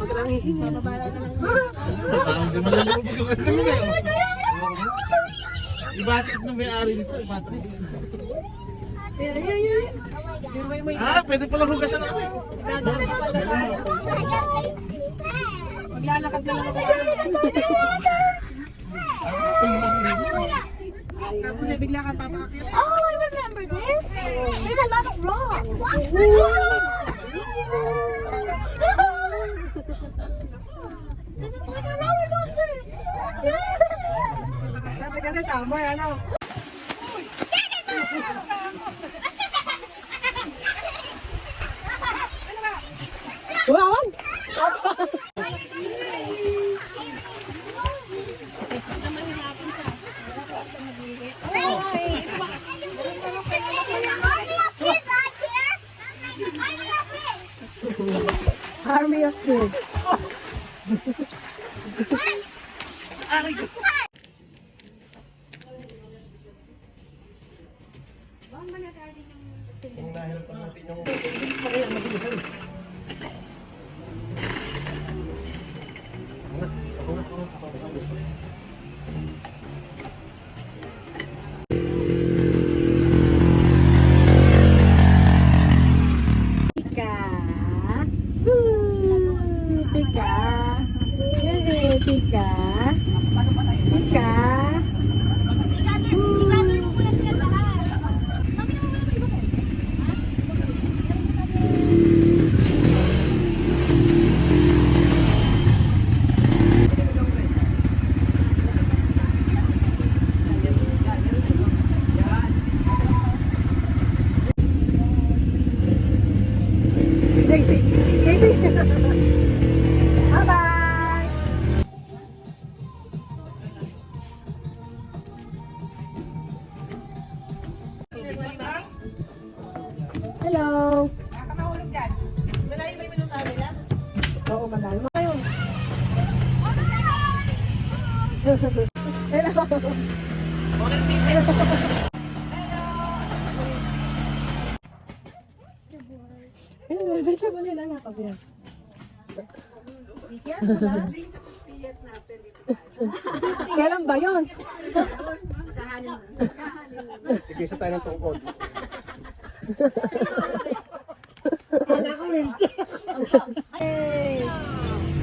Huwag lang hihingi. Mababala ka lang. Hindi man lang lubog yung ano ngayon. Ibatit na may-ari nito. Ibatit. Pwede palang hugasan namin. Maglalakad na lang ako. Tapos na bigla kang papakit. Oh, I remember this. There's a lot of rocks. This is like a roller coaster. Sabi kasi summer, ano? Wow! Army of kids. Tika. Tika. Tika. Tika. Daisy. Daisy. Bye-bye. Hello. Nakakahulog dyan. Malayo ba yung minusabi na? Oo, malayo. Ngayon. Hello. Hindi, siya mali lang ako yan. Kailan ba yun? Sige, isa tayo ng tungkol. Kala ko yun. Hey!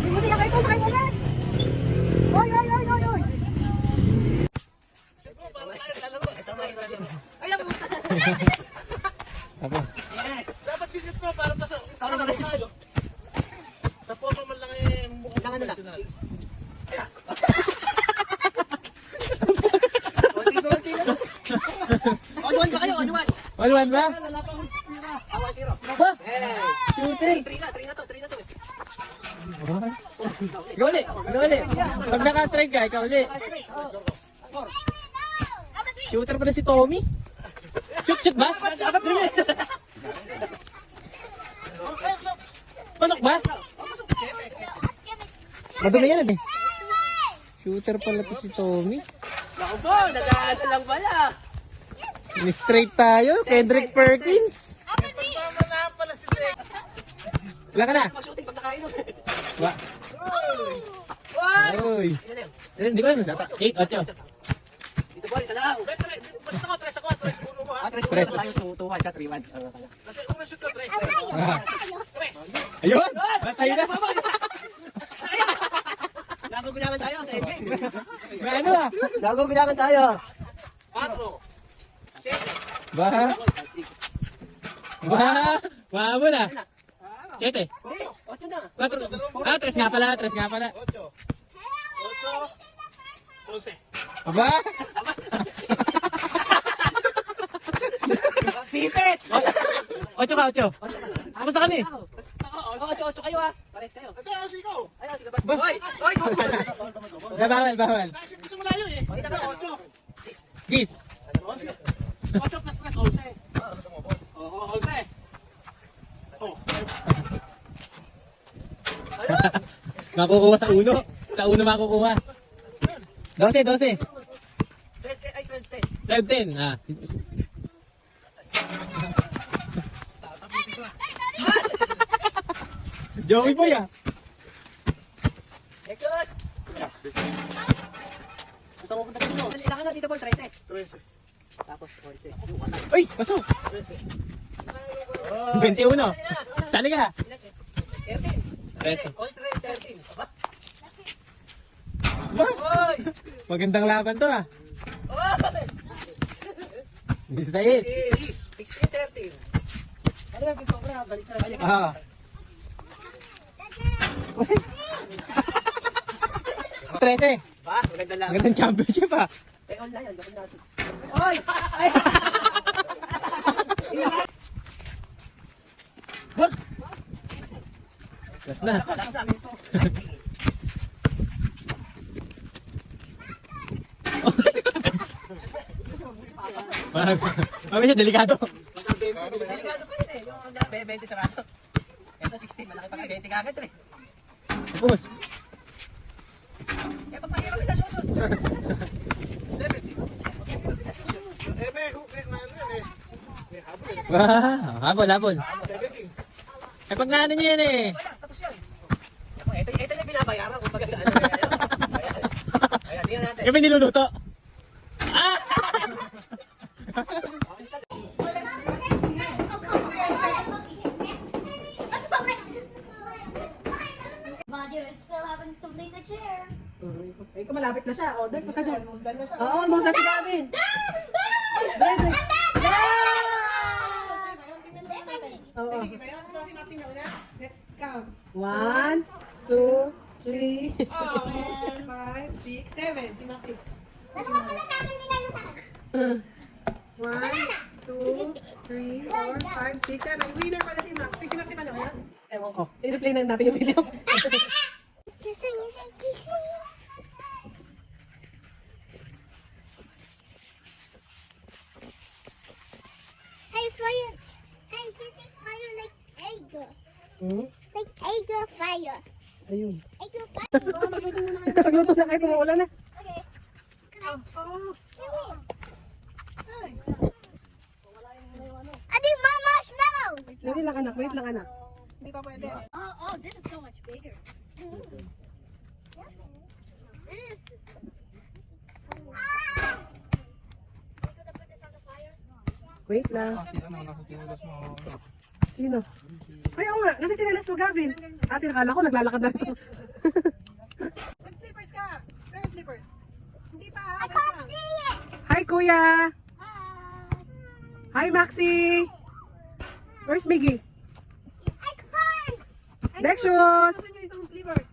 Hindi mo sila kayo sakay mo na! Oy, oy, oy, oy, oy! Tapos. Dapat sisit mo para pa sa tayo. Sa photo man lang eh mukhang professional. On-one ba kayo? On-one? One ba? Awa, zero. Ba? Shooter. 3 na to. Ikaw ulit. Ikaw ulit. Pag naka-strike ka, ikaw ulit. Shooter pala si Tommy. Shoot ba? Dapat rin eh. Pasok ba? Madumi yan eh. Shooter pala to si Tommy. Naku po, nag-aano lang pala. Ni-straight tayo. Kendrick Perkins. Wala ka na? Mag-shooting pag nakainom. Wa. Oy. Hindi ko alam. 8, 8. Dito po, isa lang. Tres. Tayo 2-1 siya, 3-1. Ayun! Tayo na! Gagawin tayo sa endgame. May ano ah? Gagawin tayo. 4. Ba? Ba mo na. 7. Hindi, 8 na. 4. Ah, 3 nga pala. 8. Aba? Sipit! 8 ka, 8. Kamusta kami? 8 kayo ha. Pares kayo. Ay, sige ba? Ba? Hoy! Bawal. Pakita ka. Gis. 8 plus 3, 11. Oo, 11. Makukuha sa uno. Sa uno makukuha. 12. 12, ay 12. 12-10. Ah. Joey boy ah. Next shot! Ito mo punta dito. Ilangan na dito, Paul. 13. 13. Tapos, 14. Ay, pasok! 21. Sali ka. 13. All 13. Aba? Ba? Magandang laban to ah. Oy! 16. 16, 13. Ano yung sobra? Balik sa balik. Ah. Trete. Ba? Maganda lang. Magandang championship ah. Eh, online. Ang gawin natin. Oy! Ay! Last na. Last na. Mami siya, delikado. Delikado pa yun eh. Yung 20 sarado. Ito 16. Malaki pa kayo. 20 kagad eh. Tapos. Eh, pag mahirap kita susod. Eh, may hook, ano yan eh. May habol eh. Habol. Eh, pag naano niya yan eh. Tapos yan. Ito yung binabayaran kung baga sa ano. Ayan, tingnan natin. Yung niluluto. But you still haven't completed the chair. Ay, malapit na siya. O, dance ka dyan. Oo, almost na si Gavin. Oo. Let's count. 1, 2, 3, 4, 5, 6, 7. Si Maxi. Dalawa ko na sa akin, nilalo sa akin. 1, 2, 3, 4, 5, 6, 7. Winner pala si Max. Si Maxi pala yan? Ewan ko. I-replay na natin yung video. Hey, fire. Hey, hitting fire like egg. Hmm? Like egg fire. Ayun. Egg fire. Magluto na kayo kung maulan na. Okay. Adi, my marshmallow. Wait lang anak. Oh, this is so much bigger. This. Wait lang. Sino? Ay, oo nga. Nasa chinelas mo, Gavin. Ate, nakala ko naglalakad na ito. Slippers ka. Where slippers? Hindi pa. I can't see it. Hi, Kuya. Ah, Hi, Maxi. Where's Miggy? I can't. Dexos.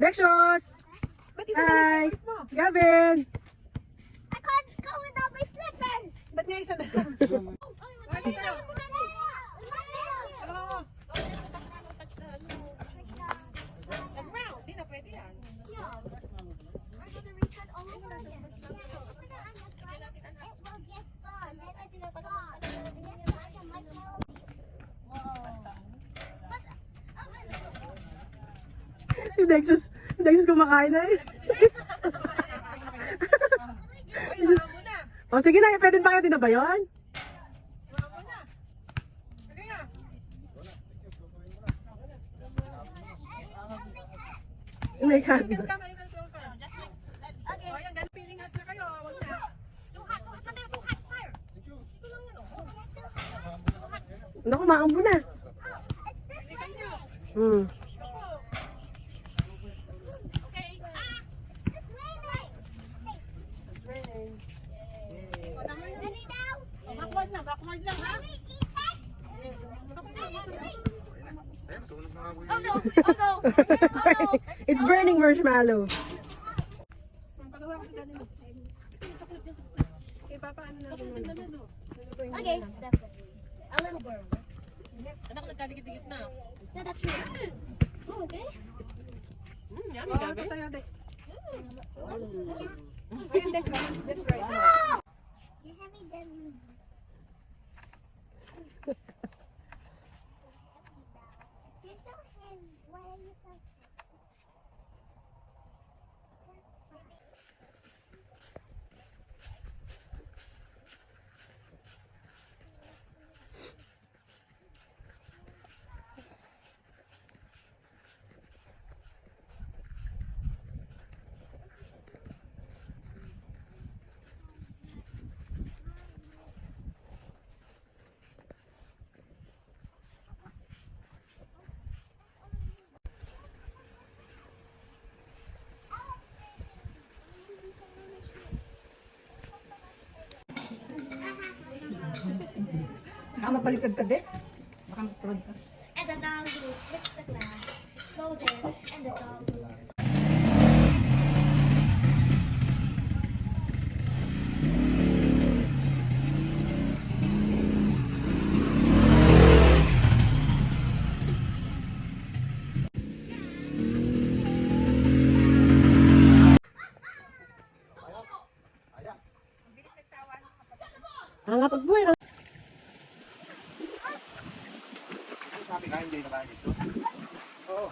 Dexos. Hi. Gavin. I can't go without my slippers. Ba't nga isa na? Si Dexos kumakain na eh. O sige na, pwede pa kayo din na ba yun? May kami. Naku, maambo na. Backward lang, ha? Oh no! Oh no! Oh no! It's burning marshmallow. Okay, definitely. A little burn. Anak, nagkadikit-dikit na. No, that's true. Oh, okay. Yummy, Gabi. Ayun, Dex, that's right. You haven't done me. You're so heavy. Why are you so heavy? Baka magbaliktad ka, de. Baka magtulad ka. And the dog will hit the glass. Go there, and the dog will. Ang kapag-buhay na. Sabi ka, hindi na ba ito? Oo.